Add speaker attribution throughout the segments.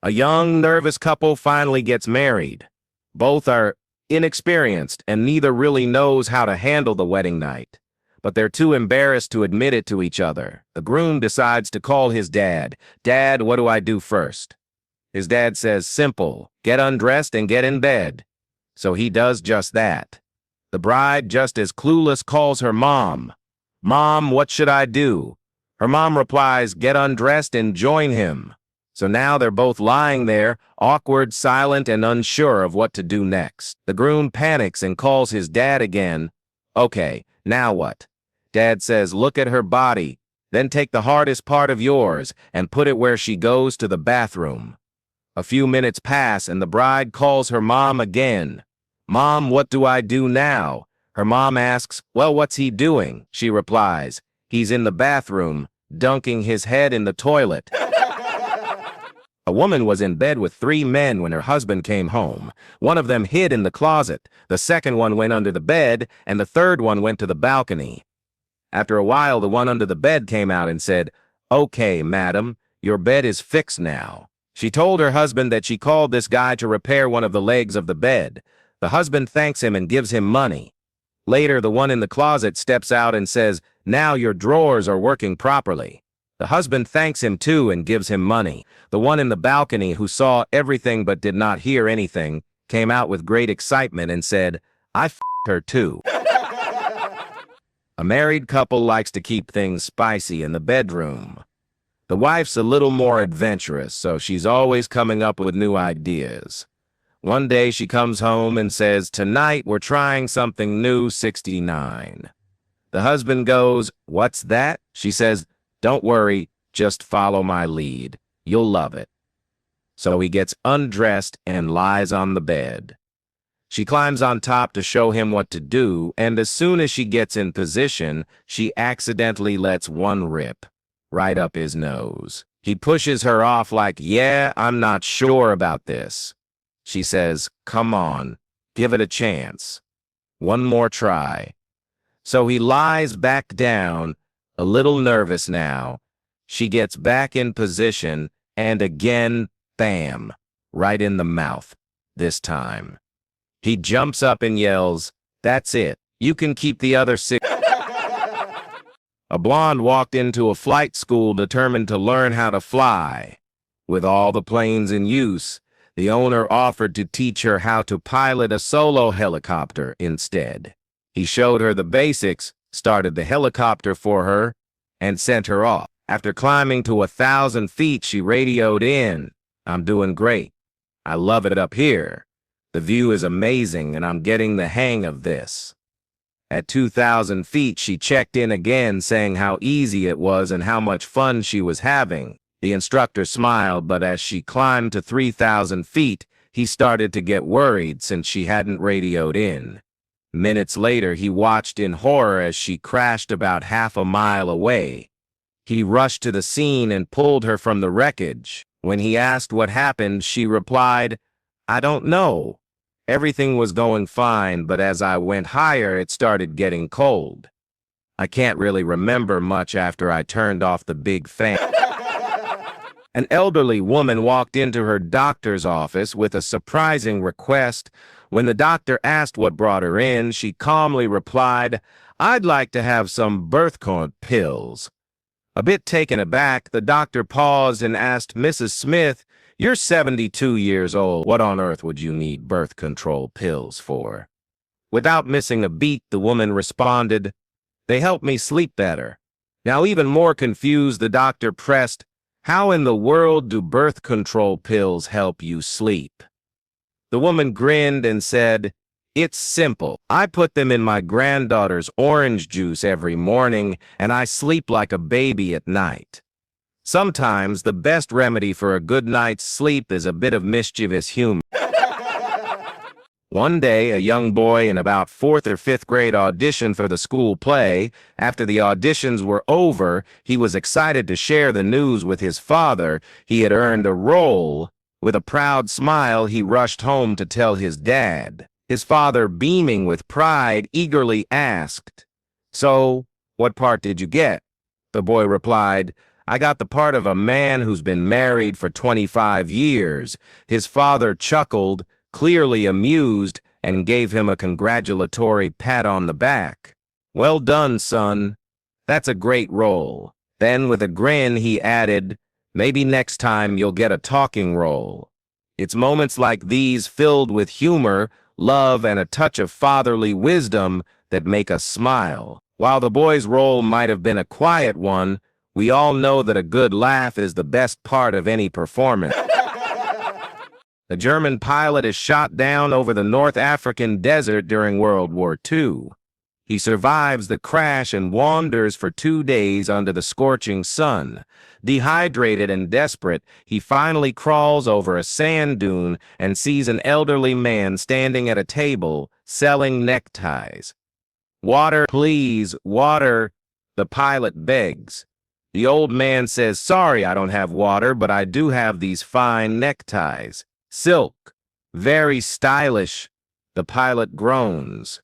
Speaker 1: A young, nervous couple finally gets married. Both are inexperienced and neither really knows how to handle the wedding night. But they're too embarrassed to admit it to each other. The groom decides to call his dad. "Dad, what do I do first?" His dad says, "Simple, get undressed and get in bed." So he does just that. The bride, just as clueless, calls her mom. "Mom, what should I do?" Her mom replies, "Get undressed and join him." So now they're both lying there, awkward, silent, and unsure of what to do next. The groom panics and calls his dad again. "Okay, now what?" Dad says, "Look at her body, then take the hardest part of yours and put it where she goes to the bathroom." A few minutes pass and the bride calls her mom again. "Mom, what do I do now?" Her mom asks, "Well, what's he doing?" She replies, "He's in the bathroom, dunking his head in the toilet." A woman was in bed with 3 men when her husband came home. One of them hid in the closet, the second one went under the bed, and the third one went to the balcony. After a while, the one under the bed came out and said, "Okay, madam, your bed is fixed now." She told her husband that she called this guy to repair one of the legs of the bed. The husband thanks him and gives him money. Later, the one in the closet steps out and says, "Now your drawers are working properly." The husband thanks him too and gives him money. The one in the balcony, who saw everything but did not hear anything, came out with great excitement and said, "I f***ed her too." A married couple likes to keep things spicy in the bedroom. The wife's a little more adventurous, so she's always coming up with new ideas. One day she comes home and says, "Tonight we're trying something new, 69. The husband goes, "What's that?" She says, "Don't worry, just follow my lead. You'll love it." So he gets undressed and lies on the bed. She climbs on top to show him what to do, and as soon as she gets in position, she accidentally lets one rip right up his nose. He pushes her off like, "Yeah, I'm not sure about this." She says, "Come on, give it a chance. One more try." So he lies back down, a little nervous now. She gets back in position, and again, bam, right in the mouth, this time. He jumps up and yells, "That's it. You can keep the other 6. A blonde walked into a flight school determined to learn how to fly. With all the planes in use, the owner offered to teach her how to pilot a solo helicopter instead. He showed her the basics, started the helicopter for her, and sent her off. After climbing to 1,000 feet, she radioed in, "I'm doing great. I love it up here. The view is amazing and I'm getting the hang of this." At 2,000 feet, she checked in again, saying how easy it was and how much fun she was having. The instructor smiled, but as she climbed to 3,000 feet, he started to get worried since she hadn't radioed in. Minutes later, he watched in horror as she crashed about half a mile away. He rushed to the scene and pulled her from the wreckage. When he asked what happened, she replied, "I don't know. Everything was going fine, but as I went higher, it started getting cold. I can't really remember much after I turned off the big fan." An elderly woman walked into her doctor's office with a surprising request. When the doctor asked what brought her in, she calmly replied, "I'd like to have some birth control pills." A bit taken aback, the doctor paused and asked, "Mrs. Smith, you're 72 years old. What on earth would you need birth control pills for?" Without missing a beat, the woman responded, "They help me sleep better." Now, even more confused, the doctor pressed, "How in the world do birth control pills help you sleep?" The woman grinned and said, "It's simple. I put them in my granddaughter's orange juice every morning, and I sleep like a baby at night." Sometimes the best remedy for a good night's sleep is a bit of mischievous humor. One day, a young boy in about 4th or 5th grade auditioned for the school play. After the auditions were over, he was excited to share the news with his father. He had earned a role. With a proud smile, he rushed home to tell his dad. His father, beaming with pride, eagerly asked, "So, what part did you get?" The boy replied, I got the part of a man who's been married for 25 years. His father chuckled, clearly amused, and gave him a congratulatory pat on the back. Well done, son. That's a great role. Then with a grin he added, maybe next time you'll get a talking role. It's moments like these filled with humor, love, and a touch of fatherly wisdom that make us smile. While the boy's role might have been a quiet one, we all know that a good laugh is the best part of any performance. A German pilot is shot down over the North African desert during World War II. He survives the crash and wanders for 2 days under the scorching sun. Dehydrated and desperate, he finally crawls over a sand dune and sees an elderly man standing at a table selling neckties. "Water, please, water," the pilot begs. The old man says, "Sorry, I don't have water, but I do have these fine neckties. Silk. Very stylish." The pilot groans.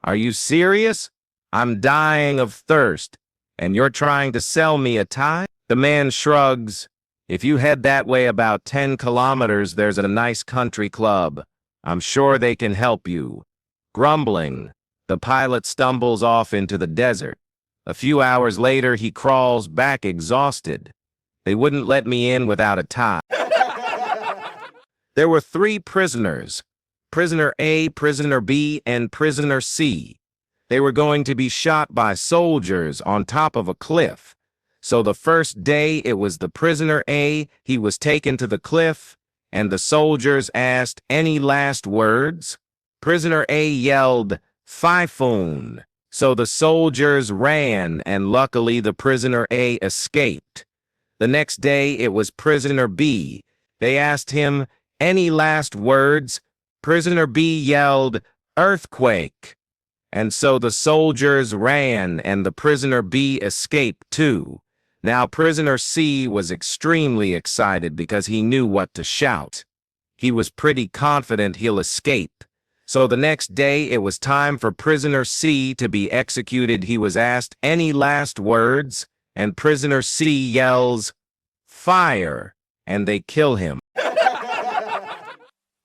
Speaker 1: "Are you serious? I'm dying of thirst, and you're trying to sell me a tie?" The man shrugs. "If you head that way about 10 kilometers, there's a nice country club. I'm sure they can help you." Grumbling, the pilot stumbles off into the desert. A few hours later, he crawls back exhausted. "They wouldn't let me in without a tie." There were 3 prisoners, Prisoner A, Prisoner B, and Prisoner C. They were going to be shot by soldiers on top of a cliff. So the first day it was the Prisoner A, he was taken to the cliff, and the soldiers asked, "Any last words?" Prisoner A yelled, "Pfeifun." So the soldiers ran, and luckily the Prisoner A escaped. The next day it was Prisoner B. They asked him, "Any last words?" Prisoner B yelled, "Earthquake." And so the soldiers ran, and the Prisoner B escaped too. Now Prisoner C was extremely excited because he knew what to shout. He was pretty confident he'll escape. So the next day it was time for Prisoner C to be executed. He was asked, "Any last words?" And Prisoner C yells, "Fire," and they kill him.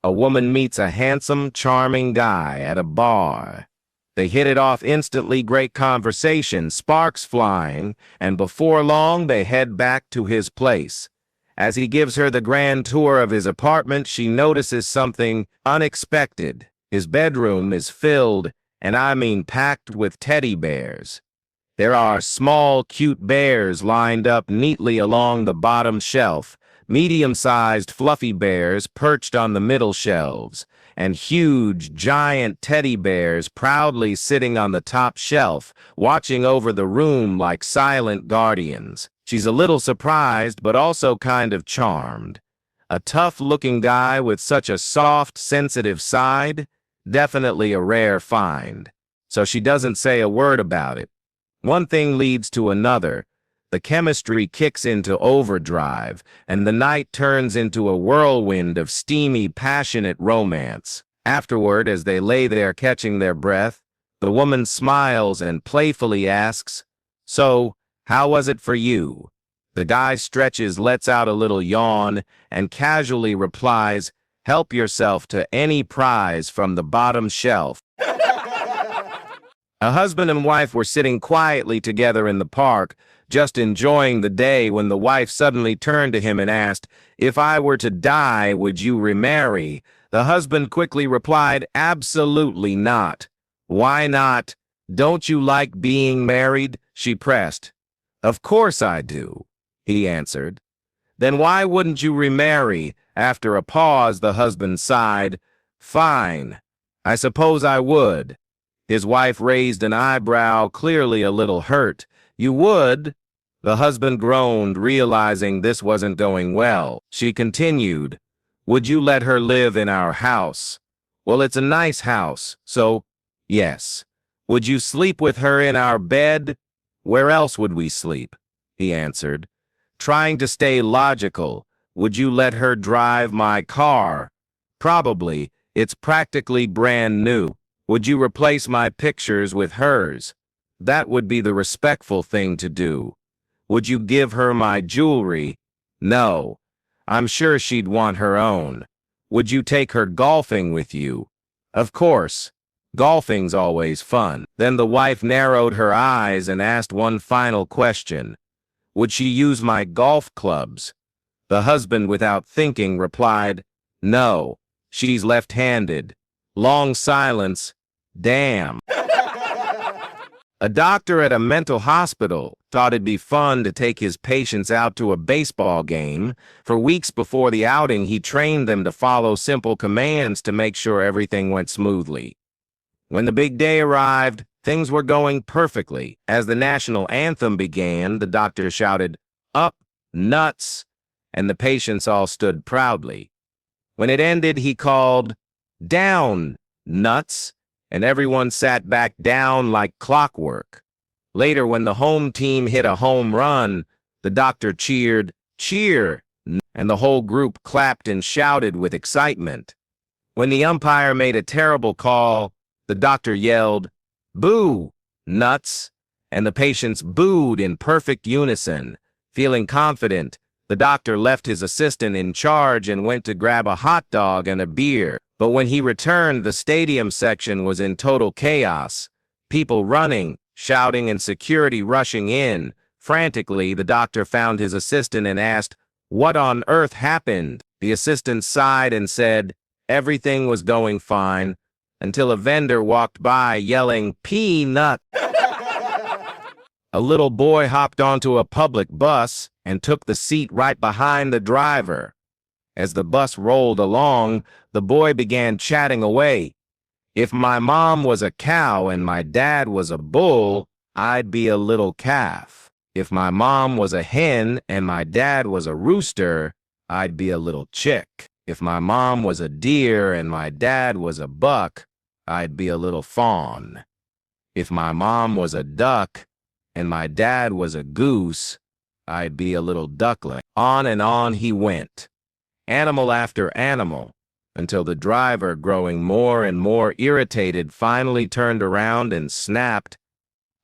Speaker 1: A woman meets a handsome, charming guy at a bar. They hit it off instantly, great conversation, sparks flying, and before long they head back to his place. As he gives her the grand tour of his apartment, she notices something unexpected. His bedroom is filled, and I mean packed, with teddy bears. There are small, cute bears lined up neatly along the bottom shelf, medium-sized fluffy bears perched on the middle shelves, and huge, giant teddy bears proudly sitting on the top shelf, watching over the room like silent guardians. She's a little surprised, but also kind of charmed. A tough-looking guy with such a soft, sensitive side, definitely a rare find. So she doesn't say a word about it. One thing leads to another. The chemistry kicks into overdrive, and the night turns into a whirlwind of steamy, passionate romance. Afterward, as they lay there catching their breath, the woman smiles and playfully asks, "So, how was it for you?" The guy stretches, lets out a little yawn, and casually replies, "Help yourself to any prize from the bottom shelf." A husband and wife were sitting quietly together in the park, just enjoying the day, when the wife suddenly turned to him and asked, "If I were to die, would you remarry?" The husband quickly replied, "Absolutely not." "Why not? Don't you like being married?" she pressed. "Of course I do," he answered. "Then why wouldn't you remarry?" After a pause, the husband sighed. "Fine. I suppose I would." His wife raised an eyebrow, clearly a little hurt. "You would?" The husband groaned, realizing this wasn't going well. She continued, "Would you let her live in our house?" "Well, it's a nice house, so yes." "Would you sleep with her in our bed?" "Where else would we sleep?" he answered. Trying to stay logical, "Would you let her drive my car?" "Probably. It's practically brand new." "Would you replace my pictures with hers?" "That would be the respectful thing to do." Would you give her my jewelry? No. I'm sure she'd want her own. Would you take her golfing with you? Of course. Golfing's always fun. Then the wife narrowed her eyes and asked one final question. Would she use my golf clubs? The husband, without thinking, replied, No. She's left-handed. Long silence. Damn. A doctor at a mental hospital thought it'd be fun to take his patients out to a baseball game. For weeks before the outing, he trained them to follow simple commands to make sure everything went smoothly. When the big day arrived, things were going perfectly. As the national anthem began, the doctor shouted, Up, nuts, and the patients all stood proudly. When it ended, he called, Down, nuts, and everyone sat back down like clockwork. Later, when the home team hit a home run, the doctor cheered, Cheer, and the whole group clapped and shouted with excitement. When the umpire made a terrible call, the doctor yelled, Boo, nuts, and the patients booed in perfect unison. Feeling confident, the doctor left his assistant in charge and went to grab a hot dog and a beer. But when he returned, the stadium section was in total chaos. People running, shouting, and security rushing in. Frantically, the doctor found his assistant and asked, What on earth happened? The assistant sighed and said, Everything was going fine, until a vendor walked by yelling, Peanut! A little boy hopped onto a public bus and took the seat right behind the driver. As the bus rolled along, the boy began chatting away. If my mom was a cow and my dad was a bull, I'd be a little calf. If my mom was a hen and my dad was a rooster, I'd be a little chick. If my mom was a deer and my dad was a buck, I'd be a little fawn. If my mom was a duck and my dad was a goose, I'd be a little duckling. On and on he went, animal after animal, until the driver, growing more and more irritated, finally turned around and snapped,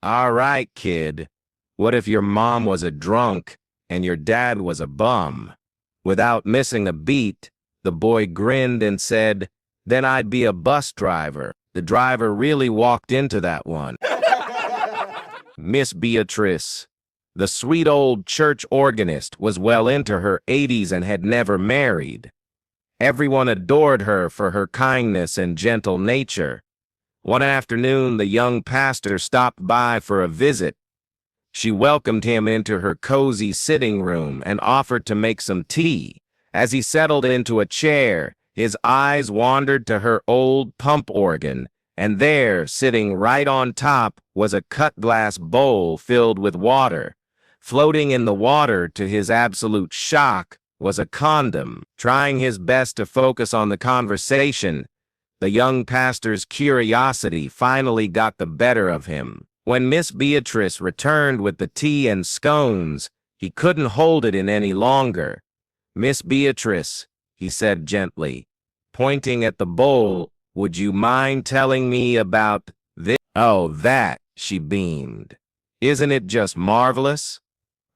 Speaker 1: All right, kid, what if your mom was a drunk and your dad was a bum? Without missing a beat, the boy grinned and said, Then I'd be a bus driver. The driver really walked into that one. Miss Beatrice, the sweet old church organist, was well into her 80s and had never married. Everyone adored her for her kindness and gentle nature. One afternoon, the young pastor stopped by for a visit. She welcomed him into her cozy sitting room and offered to make some tea. As he settled into a chair, his eyes wandered to her old pump organ, and there, sitting right on top, was a cut-glass bowl filled with water. Floating in the water, to his absolute shock, was a condom. Trying his best to focus on the conversation, the young pastor's curiosity finally got the better of him. When Miss Beatrice returned with the tea and scones, he couldn't hold it in any longer. Miss Beatrice, he said gently, pointing at the bowl, would you mind telling me about this? Oh, that, she beamed. Isn't it just marvelous?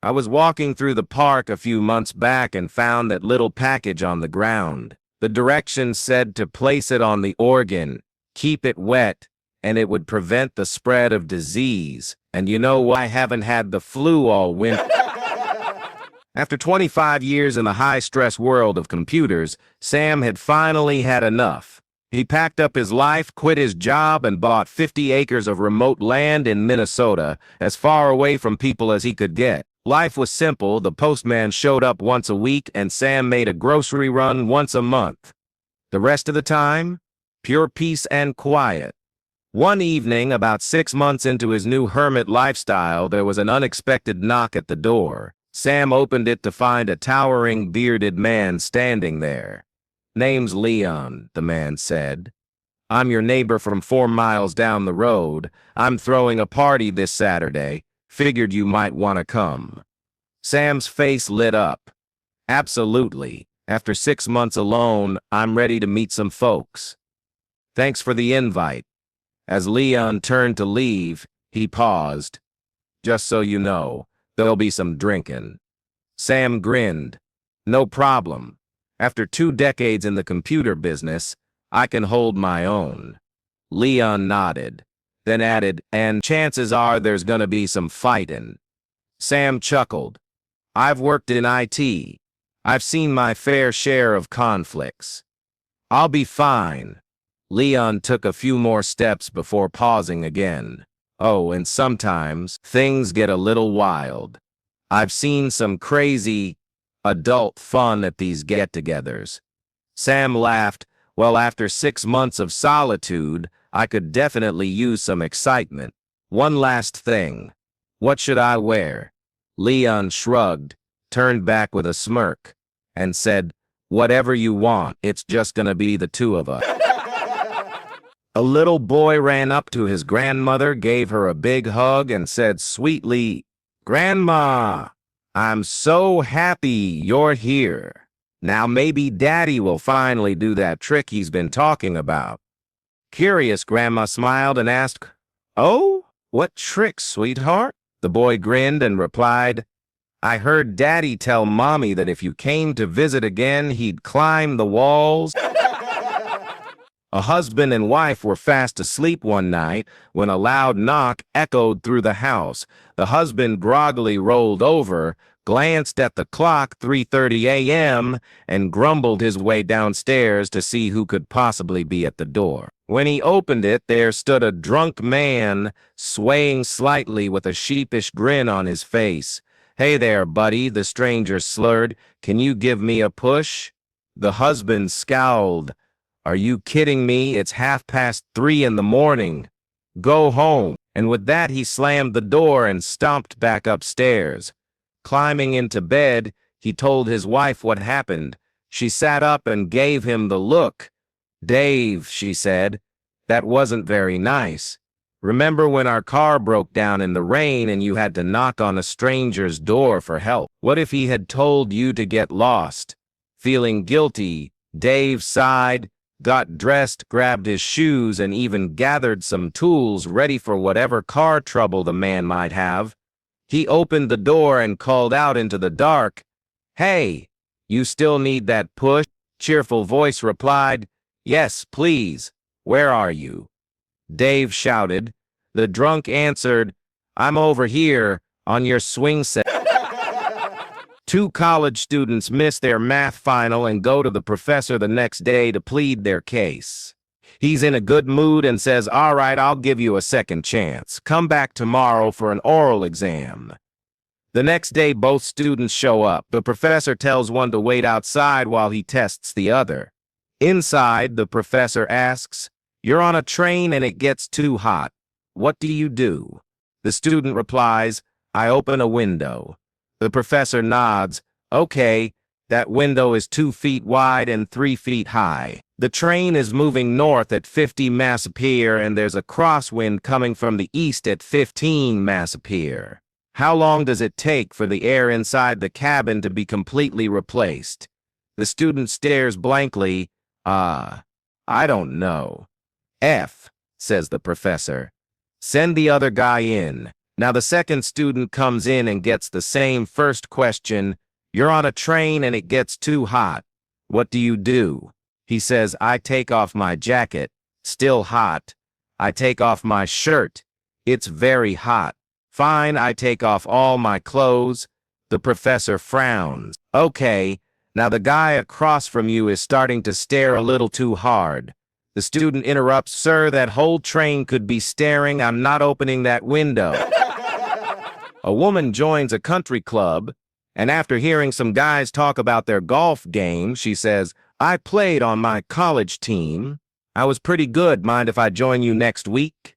Speaker 1: I was walking through the park a few months back and found that little package on the ground. The directions said to place it on the organ, keep it wet, and it would prevent the spread of disease. And you know, I haven't had the flu all winter. After 25 years in the high-stress world of computers, Sam had finally had enough. He packed up his life, quit his job, and bought 50 acres of remote land in Minnesota, as far away from people as he could get. Life was simple. The postman showed up once a week, and Sam made a grocery run once a month. The rest of the time, pure peace and quiet. One evening, about 6 months into his new hermit lifestyle, there was an unexpected knock at the door. Sam opened it to find a towering, bearded man standing there. Name's Leon, the man said. I'm your neighbor from 4 miles down the road. I'm throwing a party this Saturday. Figured you might want to come. Sam's face lit up. Absolutely. After 6 months alone, I'm ready to meet some folks. Thanks for the invite. As Leon turned to leave, he paused. Just so you know, There'll be some drinking. Sam grinned. No problem. After 2 decades in the computer business, I can hold my own. Leon nodded, then added, and chances are there's gonna be some fighting. Sam chuckled. I've worked in IT. I've seen my fair share of conflicts. I'll be fine. Leon took a few more steps before pausing again. Oh, and sometimes things get a little wild. I've seen some crazy adult fun at these get-togethers. Sam laughed. Well, after 6 months of solitude, I could definitely use some excitement. One last thing. What should I wear? Leon shrugged, turned back with a smirk, and said, whatever you want, it's just gonna be the two of us. A little boy ran up to his grandmother, gave her a big hug, and said sweetly, Grandma, I'm so happy you're here. Now maybe Daddy will finally do that trick he's been talking about. Curious, Grandma smiled and asked, Oh, what trick, sweetheart? The boy grinned and replied, I heard Daddy tell Mommy that if you came to visit again, he'd climb the walls. A husband and wife were fast asleep one night when a loud knock echoed through the house. The husband groggily rolled over, glanced at the clock, 3:30 a.m., and grumbled his way downstairs to see who could possibly be at the door. When he opened it, there stood a drunk man, swaying slightly with a sheepish grin on his face. Hey there, buddy, the stranger slurred. Can you give me a push? The husband scowled. Are you kidding me? It's 3:30 in the morning. Go home. And with that, he slammed the door and stomped back upstairs. Climbing into bed, he told his wife what happened. She sat up and gave him the look. Dave, she said, that wasn't very nice. Remember when our car broke down in the rain and you had to knock on a stranger's door for help? What if he had told you to get lost? Feeling guilty, Dave sighed, got dressed, grabbed his shoes, and even gathered some tools ready for whatever car trouble the man might have. He opened the door and called out into the dark, Hey, you still need that push? Cheerful voice replied, Yes, please. Where are you? Dave shouted. The drunk answered, I'm over here, on your swing set. 2 college students miss their math final and go to the professor the next day to plead their case. He's in a good mood and says, all right, I'll give you a second chance. Come back tomorrow for an oral exam. The next day, both students show up. The professor tells one to wait outside while he tests the other. Inside, the professor asks, You're on a train and it gets too hot. What do you do? The student replies, I open a window. The professor nods. Okay, that window is 2 feet wide and 3 feet high. The train is moving north at 50 miles per hour and there's a crosswind coming from the east at 15 miles per hour. How long does it take for the air inside the cabin to be completely replaced? The student stares blankly. I don't know. F, says the professor. Send the other guy in. Now the second student comes in and gets the same first question. You're on a train and it gets too hot. What do you do? He says, I take off my jacket. Still hot. I take off my shirt. It's very hot. Fine, I take off all my clothes. The professor frowns. Okay, now the guy across from you is starting to stare a little too hard. The student interrupts, Sir, that whole train could be staring. I'm not opening that window. A woman joins a country club, and after hearing some guys talk about their golf game, she says, I played on my college team. I was pretty good. Mind if I join you next week?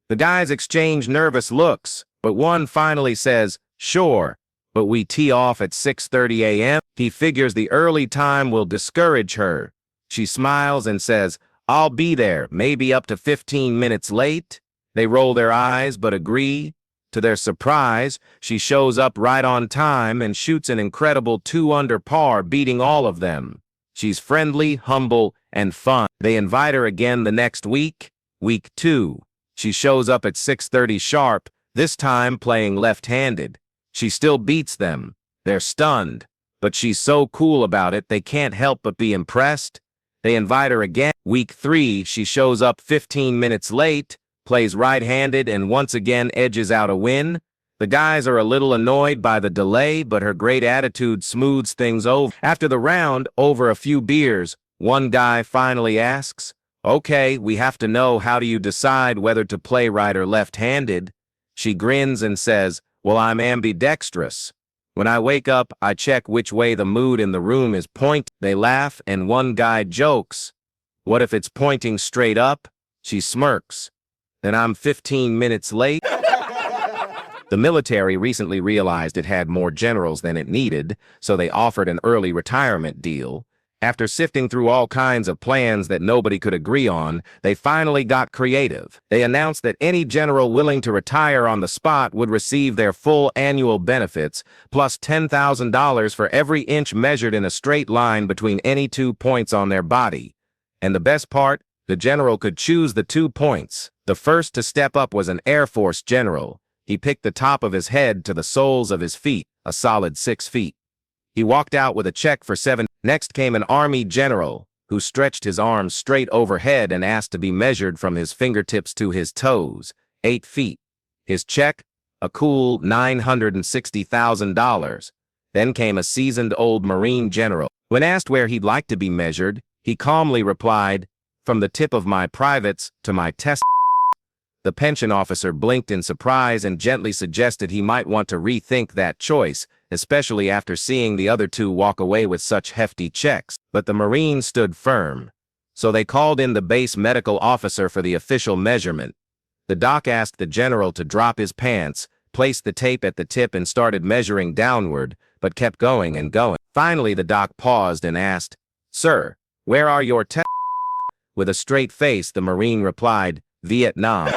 Speaker 1: The guys exchange nervous looks, but one finally says, Sure, but we tee off at 6:30 a.m. He figures the early time will discourage her. She smiles and says, I'll be there, maybe up to 15 minutes late. They roll their eyes but agree. To their surprise, she shows up right on time and shoots an incredible 2 under par, beating all of them. She's friendly, humble, and fun. They invite her again the next week, week 2. She shows up at 6:30 sharp, this time playing left-handed. She still beats them. They're stunned. But she's so cool about it, they can't help but be impressed. They invite her again. Week 3, she shows up 15 minutes late, plays right-handed, and once again edges out a win. The guys are a little annoyed by the delay, but her great attitude smooths things over. After the round, over a few beers, one guy finally asks, "Okay, we have to know, how do you decide whether to play right or left-handed?" She grins and says, "Well, I'm ambidextrous. When I wake up, I check which way the mood in the room is pointing." They laugh, and one guy jokes, "What if it's pointing straight up?" She smirks. "Then I'm 15 minutes late." The military recently realized it had more generals than it needed, so they offered an early retirement deal. After sifting through all kinds of plans that nobody could agree on, they finally got creative. They announced that any general willing to retire on the spot would receive their full annual benefits, plus $10,000 for every inch measured in a straight line between any 2 points on their body. And the best part, the general could choose the 2 points. The first to step up was an Air Force general. He picked the top of his head to the soles of his feet, a solid 6 feet. He walked out with a check for 7. Next came an Army general, who stretched his arms straight overhead and asked to be measured from his fingertips to his toes, 8 feet. His check, a cool $960,000. Then came a seasoned old Marine general. When asked where he'd like to be measured, he calmly replied, "From the tip of my privates to my test." The pension officer blinked in surprise and gently suggested he might want to rethink that choice, especially after seeing the other 2 walk away with such hefty checks. But the Marine stood firm. So they called in the base medical officer for the official measurement. The doc asked the general to drop his pants, placed the tape at the tip and started measuring downward, but kept going and going. Finally, the doc paused and asked, "Sir, where are your tests?" With a straight face, the Marine replied, "Vietnam."